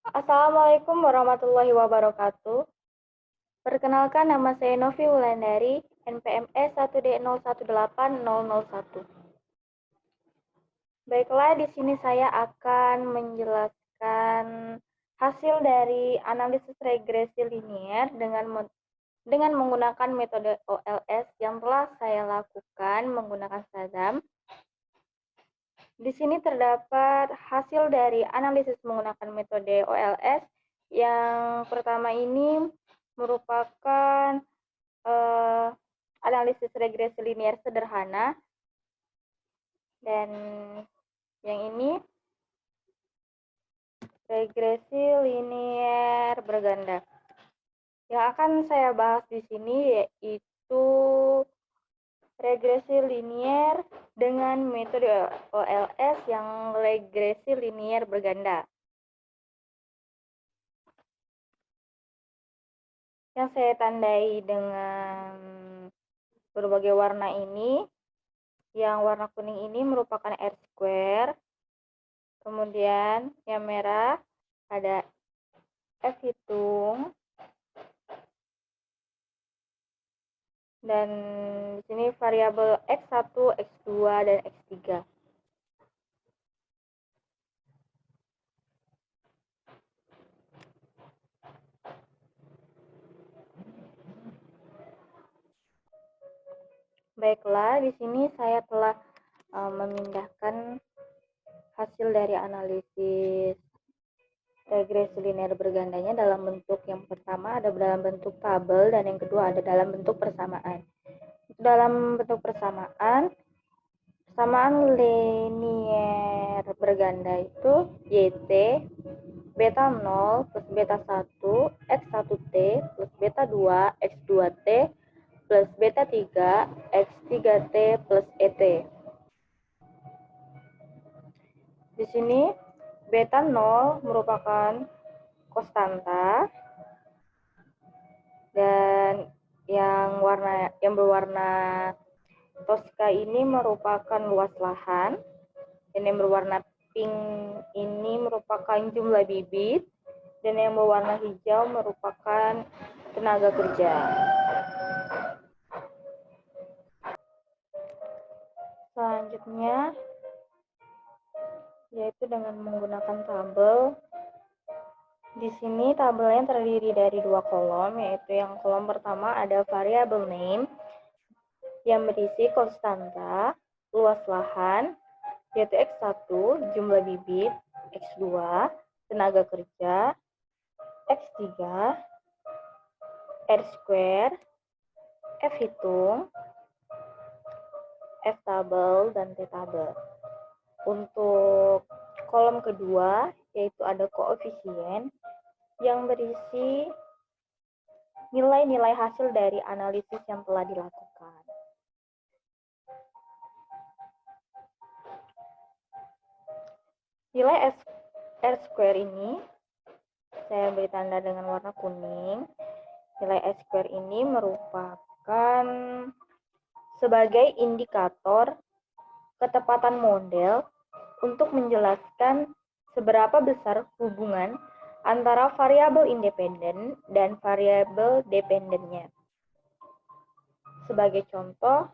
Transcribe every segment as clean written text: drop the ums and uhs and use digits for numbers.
Assalamualaikum warahmatullahi wabarakatuh. Perkenalkan, nama saya Novi Wulandari, NPM 1D018001. Baiklah, di sini saya akan menjelaskan hasil dari analisis regresi linier dengan menggunakan metode OLS yang telah saya lakukan menggunakan Shazam. Di sini terdapat hasil dari analisis menggunakan metode OLS. Yang pertama ini merupakan analisis regresi linier sederhana, dan yang ini regresi linier berganda. Yang akan saya bahas di sini yaitu regresi linier dengan metode OLS yang regresi linier berganda. Yang saya tandai dengan berbagai warna ini, yang warna kuning ini merupakan R-square, kemudian yang merah ada F hitung, dan di sini variabel X1, X2, dan X3. Baiklah, di sini saya telah memindahkan hasil dari analisis regresi linear bergandanya dalam bentuk yang pertama ada dalam bentuk tabel, dan yang kedua ada dalam bentuk persamaan. Dalam bentuk persamaan linier berganda itu YT beta 0 plus beta 1 X1T plus beta 2 X2T plus beta 3 X3T plus ET. Di sini beta 0 merupakan konstanta, dan yang berwarna Tosca ini merupakan luas lahan, dan yang berwarna pink ini merupakan jumlah bibit, dan yang berwarna hijau merupakan tenaga kerja. Selanjutnya yaitu dengan menggunakan tabel. Di sini tabelnya terdiri dari dua kolom, yaitu yang kolom pertama ada variabel name yang berisi konstanta, luas lahan, yaitu X1, jumlah bibit, X2, tenaga kerja, X3, R square, F hitung, F tabel, dan T tabel. Untuk kolom kedua yaitu ada koefisien yang berisi nilai-nilai hasil dari analisis yang telah dilakukan. Nilai R square ini saya beri tanda dengan warna kuning. Nilai R square ini merupakan sebagai indikator ketepatan model untuk menjelaskan seberapa besar hubungan antara variabel independen dan variabel dependennya. Sebagai contoh,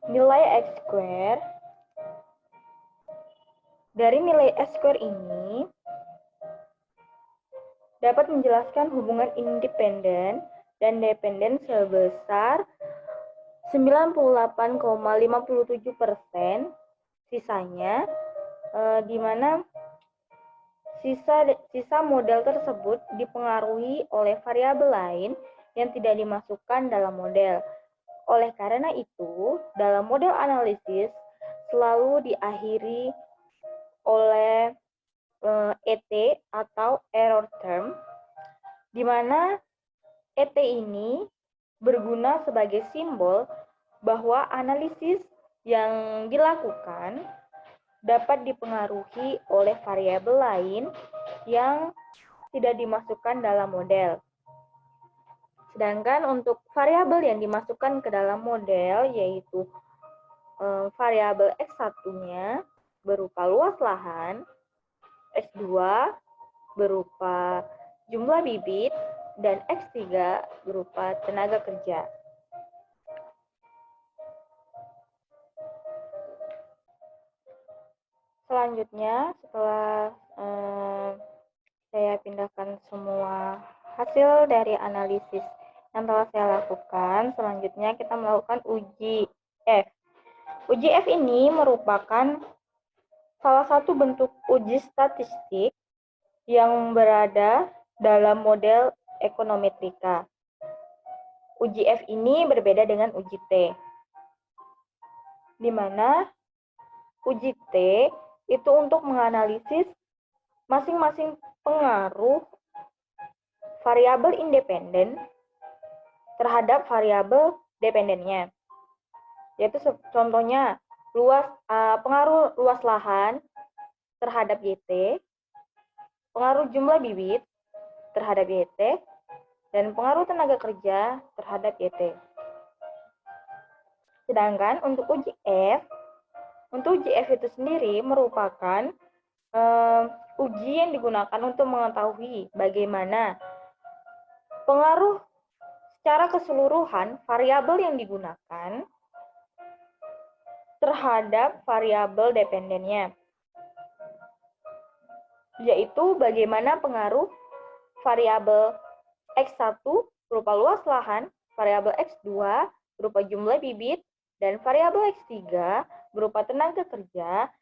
nilai X square, dari nilai X square ini dapat menjelaskan hubungan independen dan dependen sebesar 98,57%, sisanya di mana sisa model tersebut dipengaruhi oleh variabel lain yang tidak dimasukkan dalam model. Oleh karena itu, dalam model analisis selalu diakhiri oleh ET atau error term, di mana ET ini berguna sebagai simbol bahwa analisis yang dilakukan dapat dipengaruhi oleh variabel lain yang tidak dimasukkan dalam model. Sedangkan untuk variabel yang dimasukkan ke dalam model yaitu variabel X1-nya berupa luas lahan, X2 berupa jumlah bibit, dan X3 berupa tenaga kerja. Selanjutnya, setelah saya pindahkan semua hasil dari analisis yang telah saya lakukan, selanjutnya kita melakukan uji F. Uji F ini merupakan salah satu bentuk uji statistik yang berada dalam model ekonometrika. Uji F ini berbeda dengan uji T, di mana uji T itu untuk menganalisis masing-masing pengaruh variabel independen terhadap variabel dependennya. Yaitu contohnya pengaruh luas lahan terhadap YT, pengaruh jumlah bibit terhadap YT, dan pengaruh tenaga kerja terhadap YT. Sedangkan untuk uji F itu sendiri merupakan uji yang digunakan untuk mengetahui bagaimana pengaruh secara keseluruhan variabel yang digunakan terhadap variabel dependennya, yaitu bagaimana pengaruh variabel X1 berupa luas lahan, variabel X2 berupa jumlah bibit, dan variabel X3 berupa tenaga kerja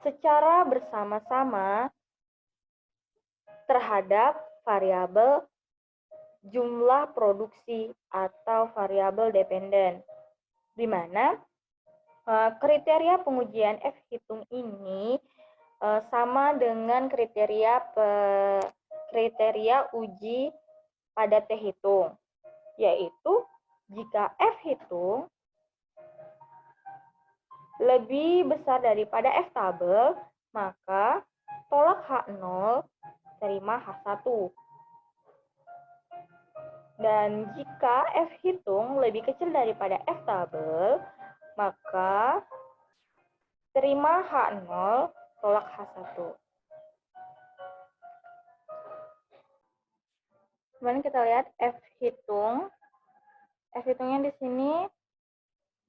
secara bersama-sama terhadap variabel jumlah produksi atau variabel dependen, di mana kriteria pengujian F hitung ini sama dengan kriteria uji pada T hitung, yaitu jika F hitung lebih besar daripada F tabel, maka tolak H0, terima H1. Dan jika F hitung lebih kecil daripada F tabel, maka terima H0, tolak H1. Kemudian kita lihat F hitung. F hitungnya di sini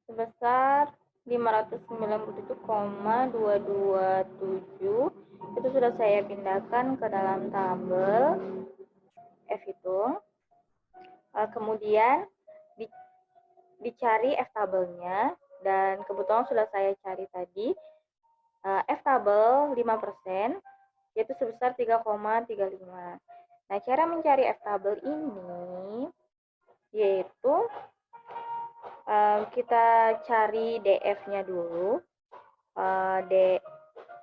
sebesar 597,227. Itu sudah saya pindahkan ke dalam tabel F hitung. Kemudian dicari F tabelnya, dan kebetulan sudah saya cari tadi. F tabel 5%, yaitu sebesar 3,35. Nah, cara mencari F tabel ini yaitu kita cari DF-nya dulu.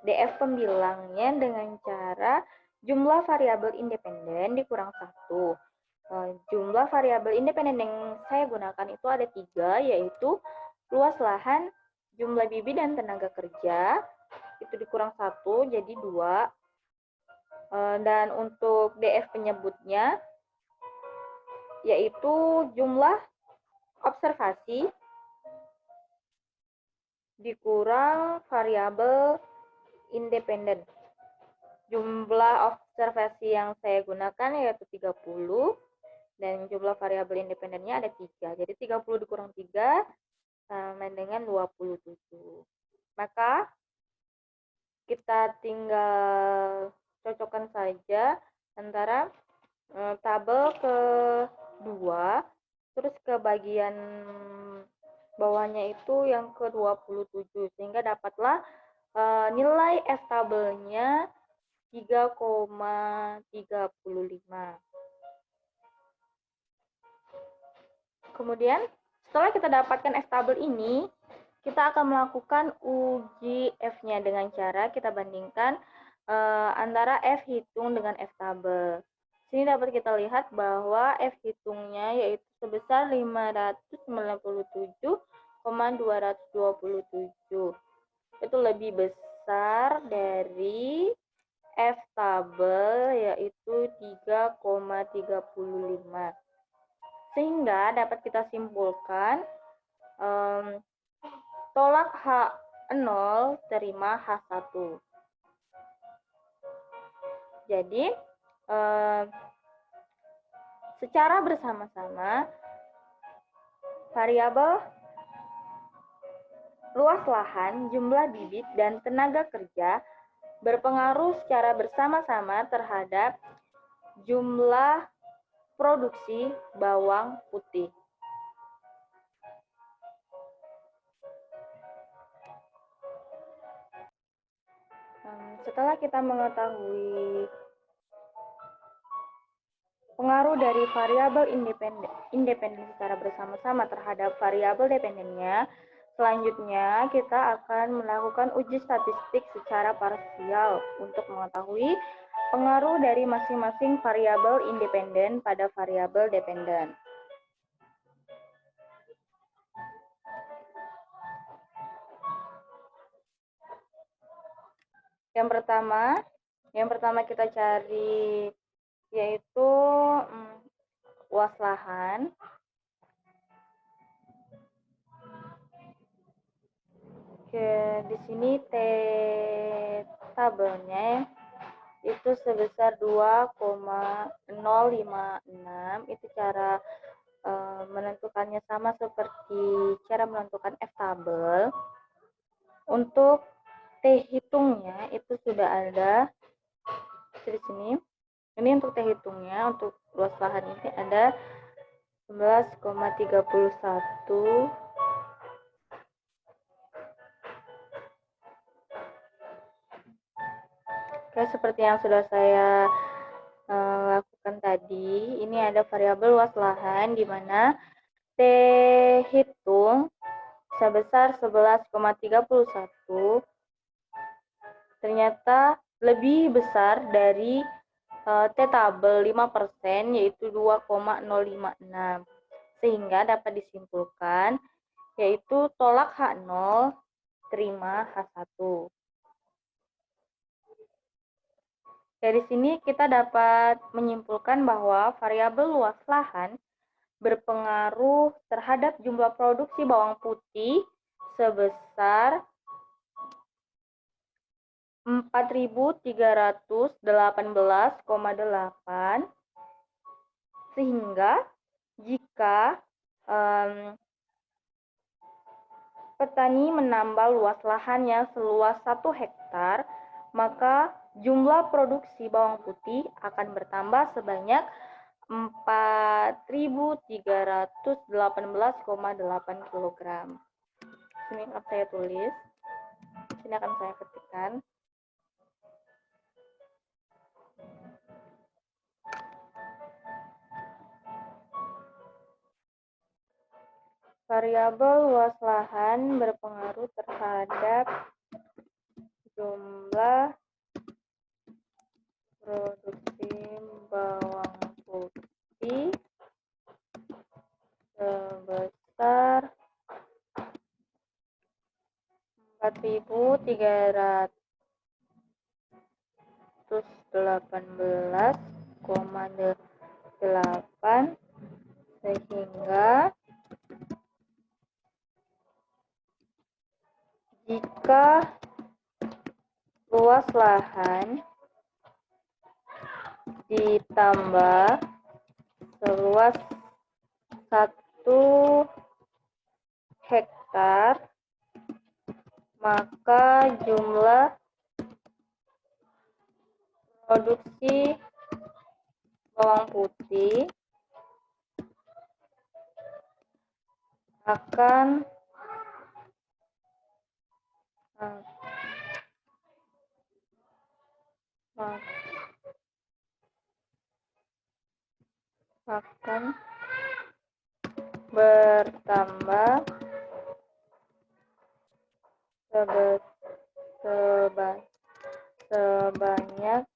DF pembilangnya dengan cara jumlah variabel independen dikurang 1. Jumlah variabel independen yang saya gunakan itu ada 3, yaitu luas lahan, jumlah bibit, dan tenaga kerja. Itu dikurang 1, jadi 2. Dan untuk DF penyebutnya yaitu jumlah observasi dikurang variabel independen. Jumlah observasi yang saya gunakan yaitu 30, dan jumlah variabel independennya ada 3. Jadi 30 dikurang 3 sama dengan 27. Maka kita tinggal cocokkan saja antara tabel ke-2 terus ke bagian bawahnya itu yang ke-27, sehingga dapatlah nilai F tabelnya 3,35. Kemudian setelah kita dapatkan F tabel ini, kita akan melakukan uji F-nya dengan cara kita bandingkan antara F hitung dengan F tabel. Sini dapat kita lihat bahwa F hitungnya yaitu sebesar 597,227. Itu lebih besar dari F tabel yaitu 3,35. Sehingga dapat kita simpulkan tolak H0, terima H1. Jadi, secara bersama-sama, variabel luas lahan, jumlah bibit, dan tenaga kerja berpengaruh secara bersama-sama terhadap jumlah produksi bawang putih. Setelah kita mengetahui pengaruh dari variabel independen secara bersama-sama terhadap variabel dependennya, selanjutnya kita akan melakukan uji statistik secara parsial untuk mengetahui pengaruh dari masing-masing variabel independen pada variabel dependen. Yang pertama kita cari yaitu luas lahan. Oke, di sini tabelnya itu sebesar 2,056. Itu cara menentukannya sama seperti cara menentukan F tabel. Untuk T hitungnya itu sudah ada di sini. Ini untuk T hitungnya, untuk luas lahan ini ada 11,31. Oke, seperti yang sudah saya lakukan tadi, ini ada variabel luas lahan di mana T hitung sebesar 11,31 ternyata lebih besar dari T tabel 5%, yaitu 2,056. Sehingga dapat disimpulkan yaitu tolak H0, terima H1. Dari sini kita dapat menyimpulkan bahwa variabel luas lahan berpengaruh terhadap jumlah produksi bawang putih sebesar 4.318,8, sehingga jika petani menambah luas lahannya seluas 1 hektar, maka jumlah produksi bawang putih akan bertambah sebanyak 4.318,8 kg. Sini akan saya tulis, sini akan saya ketikkan. Variabel luas lahan berpengaruh terhadap jumlah produksi bawang putih sebesar 4.318,8, sehingga jika luas lahan ditambah seluas 1 hektar, maka jumlah produksi bawang putih akan bertambah sebanyak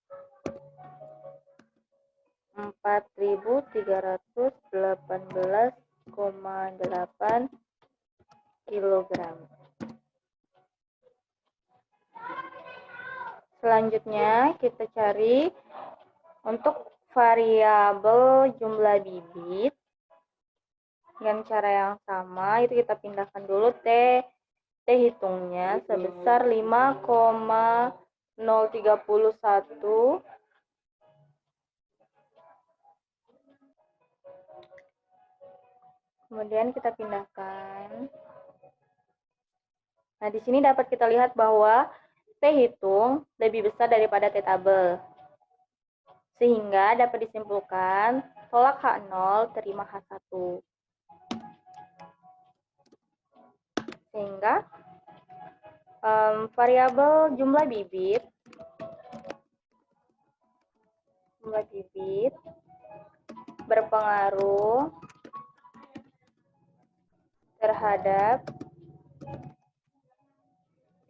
4.318,8 kg. Selanjutnya kita cari untuk variabel jumlah bibit dengan cara yang sama. Itu kita pindahkan dulu T hitungnya sebesar 5,031 Kemudian kita pindahkan. Nah, di sini dapat kita lihat bahwa T hitung lebih besar daripada T tabel. Sehingga dapat disimpulkan tolak H0 terima H1. Sehingga variabel jumlah bibit berpengaruh terhadap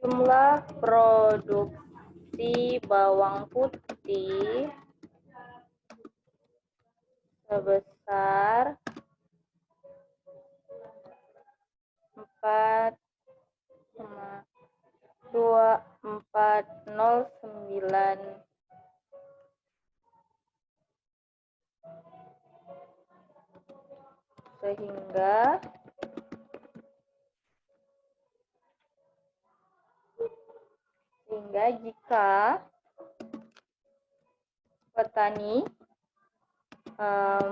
jumlah produksi bawang putih sebesar 4,2409 sehingga jika petani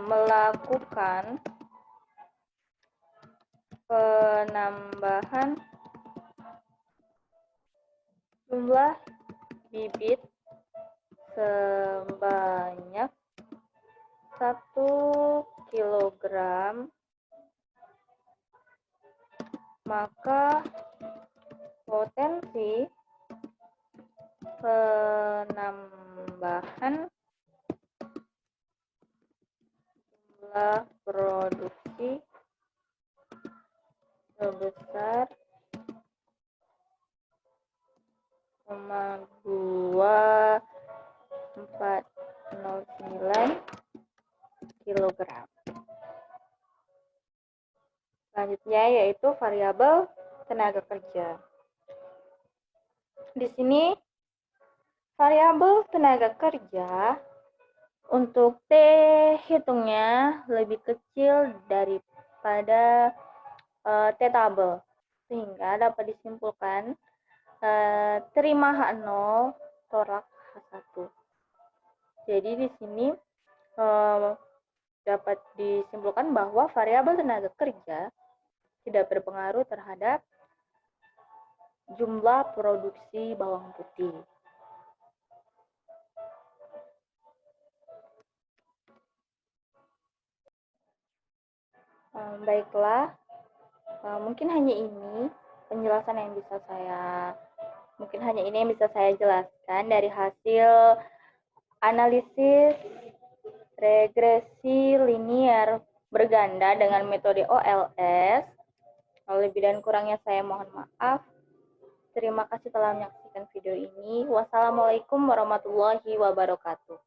melakukan penambahan jumlah bibit sebanyak 1 kilogram, maka potensi penambahan jumlah produksi sebesar 0,2409 kilogram. Selanjutnya yaitu variabel tenaga kerja. Di sini variabel tenaga kerja untuk T hitungnya lebih kecil daripada T tabel, sehingga dapat disimpulkan terima H0 tolak H1. Jadi di sini dapat disimpulkan bahwa variabel tenaga kerja tidak berpengaruh terhadap jumlah produksi bawang putih. Baiklah, mungkin hanya ini penjelasan yang bisa saya jelaskan dari hasil analisis regresi linear berganda dengan metode OLS. Lebih dan kurangnya saya mohon maaf. Terima kasih telah menyaksikan video ini. Wassalamualaikum warahmatullahi wabarakatuh.